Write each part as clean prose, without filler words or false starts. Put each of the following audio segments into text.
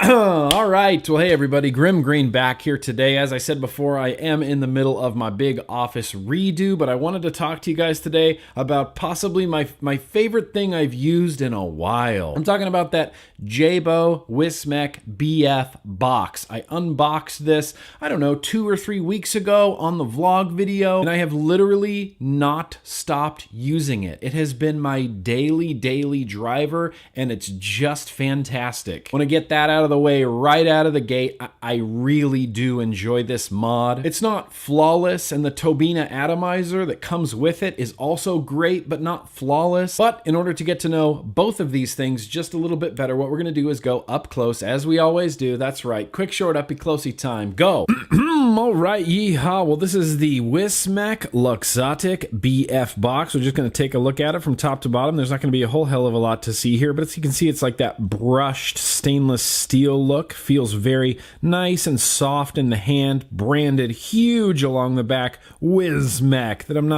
All right. Well, hey, everybody. Grim Green back here today. As I said before, I am in the middle of my big office redo, but I wanted to talk to you guys today about possibly my favorite thing I've used in a while. I'm talking about that Wismec BF Box. I unboxed this, I don't know, 2 or 3 weeks ago on the vlog video, and I have literally not stopped using it. It has been my daily driver, and it's just fantastic. Want to get that out of the way right out of the gate. I really do enjoy this mod. It's not flawless, and the Tobina atomizer that comes with it is also great, but not flawless. But in order to get to know both of these things just a little bit better, what we're going to do is go up close, as we always do. That's right. Quick, short, uppy, closey time. Go. All right, yeehaw. Well, this is the Wismec Luxotic BF Box. We're just going to take a look at it from top to bottom. There's not going to be a whole hell of a lot to see here, but as you can see, it's like that brushed stainless steel look. Feels very nice and soft in the hand. Branded huge along the back. Wismec. That I'm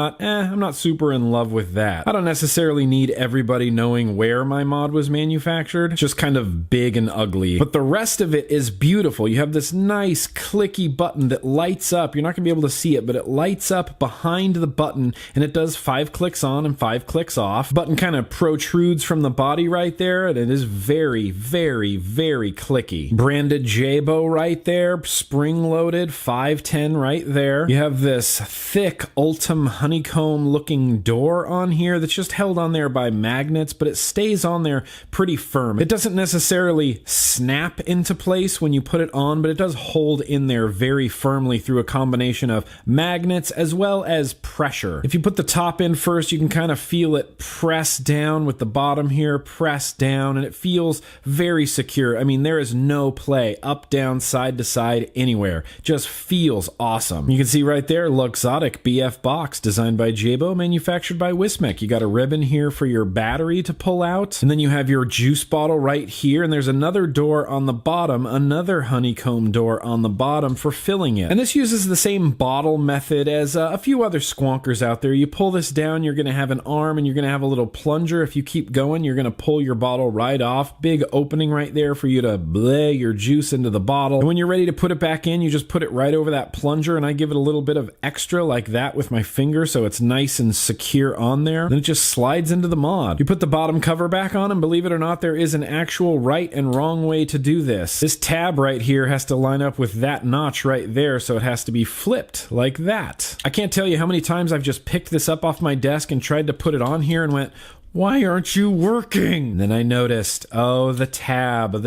not super in love with that. I don't necessarily need everybody knowing where my mod was manufactured. It's just kind of big and ugly. But the rest of it is beautiful. You have this nice clicky button that lights up. You're not going to be able to see it, but it lights up behind the button, and it does 5 clicks on and 5 clicks off. Button kind of protrudes from the body right there, and it is very clicky. Branded Jabo right there, spring-loaded, 510 right there. You have this thick Ultim honeycomb looking door on here that's just held on there by magnets, but it stays on there pretty firm. It doesn't necessarily snap into place when you put it on, but it does hold in there very firmly through a combination of magnets as well as pressure. If you put the top in first, you can kind of feel it press down with the bottom here, press down, and it feels very secure. I mean, there is no play up, down, side to side, anywhere. Just feels awesome. You can see right there, Luxotic BF Box, designed by Jabo, manufactured by Wismec. You got a ribbon here for your battery to pull out, and then you have your juice bottle right here, and there's another door on the bottom, another honeycomb door on the bottom for filling it. And this uses the same bottle method as a few other squonkers out there. You pull this down, you're going to have an arm, and you're going to have a little plunger. If you keep going, you're going to pull your bottle right off. Big opening right there for you to bleh your juice into the bottle. And when you're ready to put it back in, you just put it right over that plunger, and I give it a little bit of extra like that with my finger so it's nice and secure on there. Then it just slides into the mod. You put the bottom cover back on, and believe it or not, there is an actual right and wrong way to do this. This tab right here has to line up with that notch right there, so it has to be flipped like that. I can't tell you how many times I've just picked this up off my desk and tried to put it on here and went, why aren't you working? And then I noticed, oh, the tab and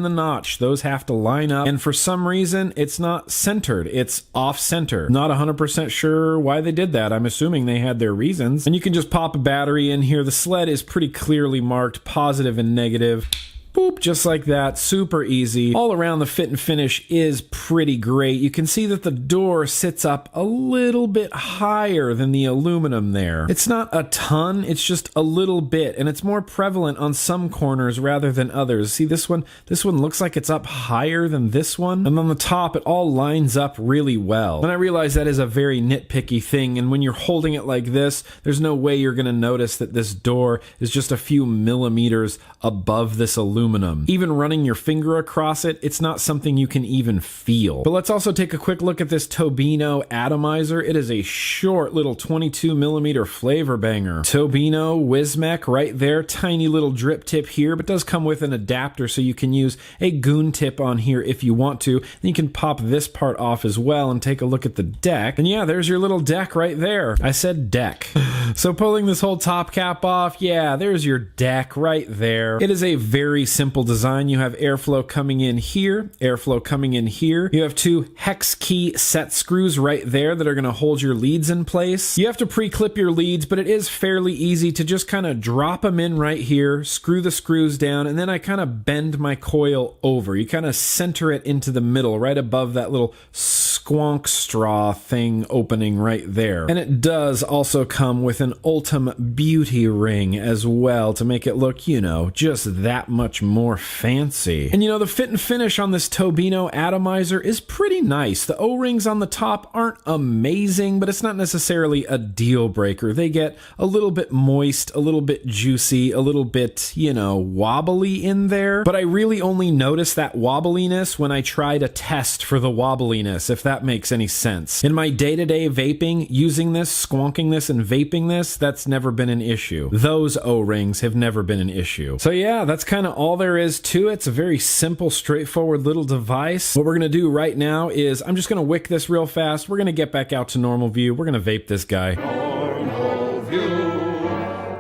the notch, those have to line up. And for some reason, it's not centered. It's off center. Not 100% sure why they did that. I'm assuming they had their reasons. And you can just pop a battery in here. The sled is pretty clearly marked positive and negative. Boop, just like that, super easy. All around, the fit and finish is pretty great. You can see that the door sits up a little bit higher than the aluminum there. It's not a ton, it's just a little bit, and it's more prevalent on some corners rather than others. See, this one looks like it's up higher than this one, and on the top, it all lines up really well. And I realize that is a very nitpicky thing, and when you're holding it like this, there's no way you're gonna notice that this door is just a few millimeters above this aluminum. Even running your finger across it, it's not something you can even feel. But let's also take a quick look at this Tobina atomizer. It is a short little 22 millimeter flavor banger. Tobina Wismec right there, tiny little drip tip here, but does come with an adapter so you can use a goon tip on here if you want to. Then you can pop this part off as well and take a look at the deck. And yeah, there's your little deck right there. I said deck. So pulling this whole top cap off, yeah, there's your deck right there. It is a very simple design. You have airflow coming in here, airflow coming in here. You have 2 hex key set screws right there that are going to hold your leads in place. You have to pre-clip your leads, but it is fairly easy to just kind of drop them in right here, screw the screws down, and then I kind of bend my coil over. You kind of center it into the middle, right above that little squonk straw thing opening right there. And it does also come with an Ultim beauty ring as well to make it look, you know, just that much more fancy. And you know, the fit and finish on this Tobino atomizer is pretty nice. The O-rings on the top aren't amazing, but it's not necessarily a deal breaker. They get a little bit moist, a little bit juicy, a little bit, you know, wobbly in there. But I really only notice that wobbliness when I try to test for the wobbliness, if that makes any sense. In my day-to-day vaping, using this, squonking this, and vaping this, that's never been an issue. Those O-rings have never been an issue. So yeah, that's kind of all there is to it. It's a very simple, straightforward little device. What we're gonna do right now is I'm just gonna wick this real fast. We're gonna get back out to normal view. We're gonna vape this guy. Normal view.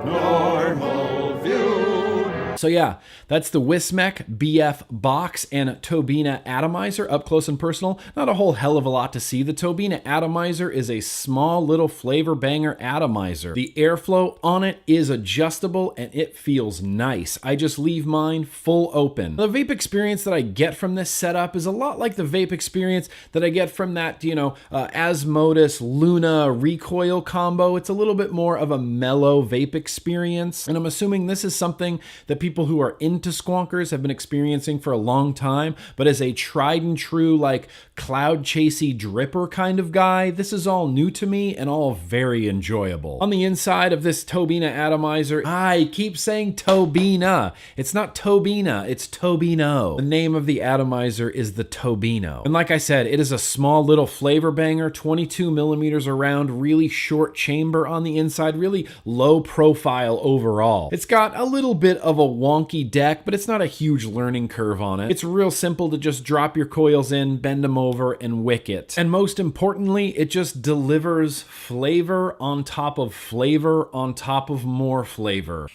Normal view. So yeah, that's the Wismec BF Box and Tobina Atomizer up close and personal. Not a whole hell of a lot to see. The Tobina Atomizer is a small little flavor banger atomizer. The airflow on it is adjustable and it feels nice. I just leave mine full open. The vape experience that I get from this setup is a lot like the vape experience that I get from that, you know, Asmodus Luna recoil combo. It's a little bit more of a mellow vape experience. And I'm assuming this is something that people who are into squonkers have been experiencing for a long time, but as a tried and true, like cloud chasey dripper kind of guy, this is all new to me and all very enjoyable. On the inside of this Tobina atomizer, I keep saying Tobina. It's not Tobina, it's Tobino. The name of the atomizer is the Tobino. And like I said, it is a small little flavor banger, 22 millimeters around, really short chamber on the inside, really low profile overall. It's got a little bit of a wonky deck, but it's not a huge learning curve on it. It's real simple to just drop your coils in, bend them over, and wick it. And most importantly, it just delivers flavor on top of flavor on top of more flavor.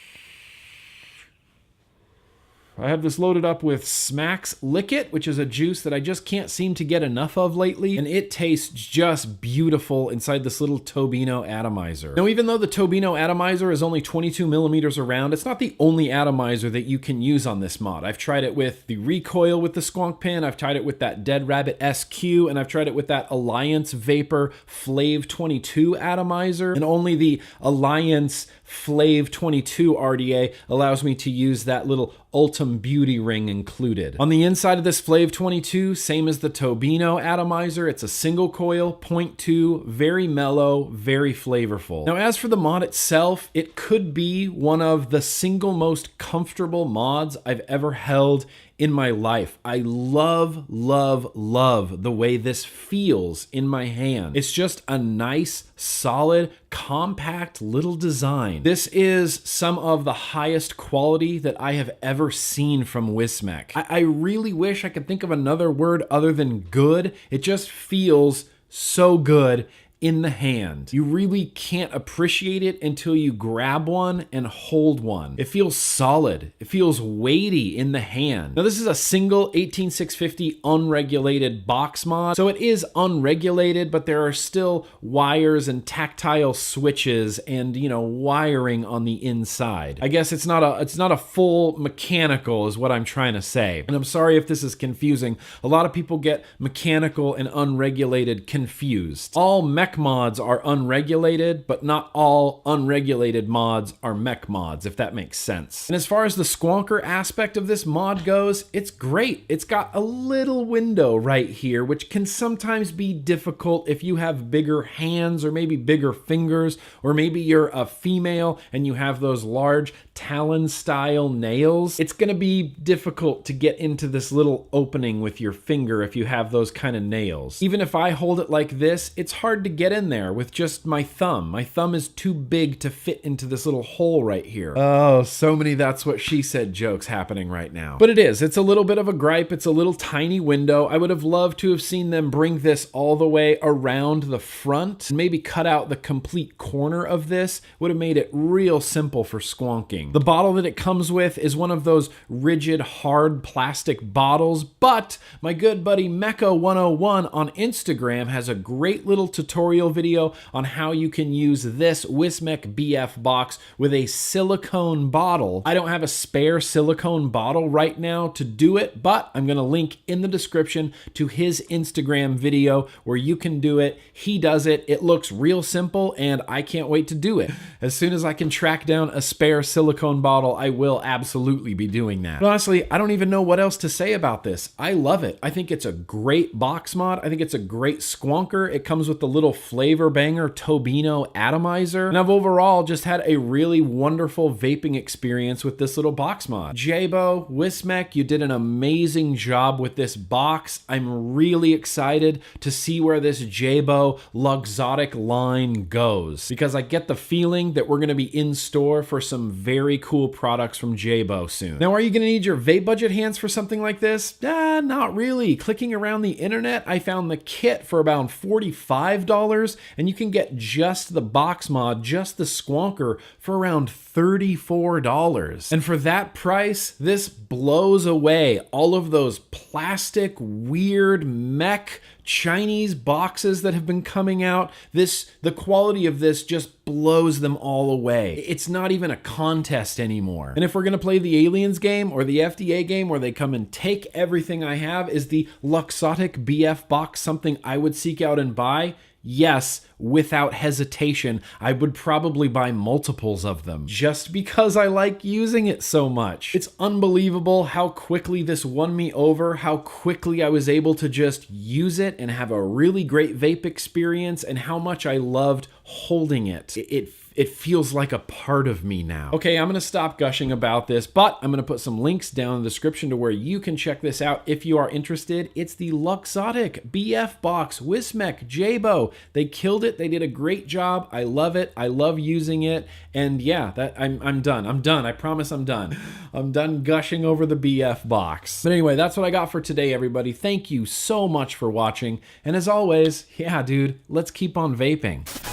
I have this loaded up with Smack's Lick It, which is a juice that I just can't seem to get enough of lately, and it tastes just beautiful inside this little Tobino atomizer. Now, even though the Tobino atomizer is only 22 millimeters around, it's not the only atomizer that you can use on this mod. I've tried it with the recoil with the squonk pin, I've tried it with that Dead Rabbit SQ, and I've tried it with that Alliance Vapor Flave 22 atomizer, and only the Alliance Flave 22 RDA allows me to use that little Ultim Beauty ring included. On the inside of this Flave 22, same as the Tobino atomizer, it's a single coil, 0.2, very mellow, very flavorful. Now, as for the mod itself, it could be one of the single most comfortable mods I've ever held in my life. I love, love, love the way this feels in my hand. It's just a nice, solid, compact little design. This is some of the highest quality that I have ever seen from Wismec. I really wish I could think of another word other than good. It just feels so good in the hand. You really can't appreciate it until you grab one and hold one. It feels solid. It feels weighty in the hand. Now, this is a single 18650 unregulated box mod, so it is unregulated, but there are still wires and tactile switches and, you know, wiring on the inside. I guess it's not a full mechanical is what I'm trying to say. And I'm sorry if this is confusing. A lot of people get mechanical and unregulated confused. All mech mods are unregulated, but not all unregulated mods are mech mods, if that makes sense. And as far as the squonker aspect of this mod goes, it's great. It's got a little window right here, which can sometimes be difficult if you have bigger hands or maybe bigger fingers, or maybe you're a female and you have those large talon style nails. It's gonna be difficult to get into this little opening with your finger if you have those kind of nails. Even if I hold it like this, it's hard to get in there with just my thumb. My thumb is too big to fit into this little hole right here. Oh, so many that's what she said jokes happening right now. But it is. It's a little bit of a gripe. It's a little tiny window. I would have loved to have seen them bring this all the way around the front and maybe cut out the complete corner of this. Would have made it real simple for squonking. The bottle that it comes with is one of those rigid, hard plastic bottles, but my good buddy Mecha101 on Instagram has a great little tutorial tutorial video on how you can use this Wismec BF box with a silicone bottle. I don't have a spare silicone bottle right now to do it, but I'm gonna link in the description to his Instagram video where you can do it. He does it. It looks real simple and I can't wait to do it. As soon as I can track down a spare silicone bottle, I will absolutely be doing that. But honestly, I don't even know what else to say about this. I love it. I think it's a great box mod. I think it's a great squonker. It comes with the little flavor banger Tobino atomizer. And I've overall just had a really wonderful vaping experience with this little box mod. Jabo, Wismec, you did an amazing job with this box. I'm really excited to see where this Jabo Luxotic line goes because I get the feeling that we're gonna be in store for some very cool products from Jabo soon. Now, are you gonna need your vape budget hands for something like this? Not really. Clicking around the internet, I found the kit for about $45 and you can get just the box mod, just the squonker for around $34. And for that price, this blows away all of those plastic, weird mech Chinese boxes that have been coming out. The quality of this just blows them all away. It's not even a contest anymore. And if we're gonna play the Aliens game or the FDA game where they come and take everything I have, is the Luxotic BF box something I would seek out and buy? Yes, without hesitation. I would probably buy multiples of them just because I like using it so much. It's unbelievable how quickly this won me over, how quickly I was able to just use it and have a really great vape experience, and how much I loved holding it. It feels like a part of me now. Okay, I'm gonna stop gushing about this, but I'm gonna put some links down in the description to where you can check this out if you are interested. It's the Luxotic BF Box, Wismec, Jabo. They killed it. They did a great job. I love it. I love using it. And yeah, I'm done. I'm done. I promise I'm done. I'm done gushing over the BF box. But anyway, that's what I got for today, everybody. Thank you so much for watching. And as always, yeah, dude, let's keep on vaping.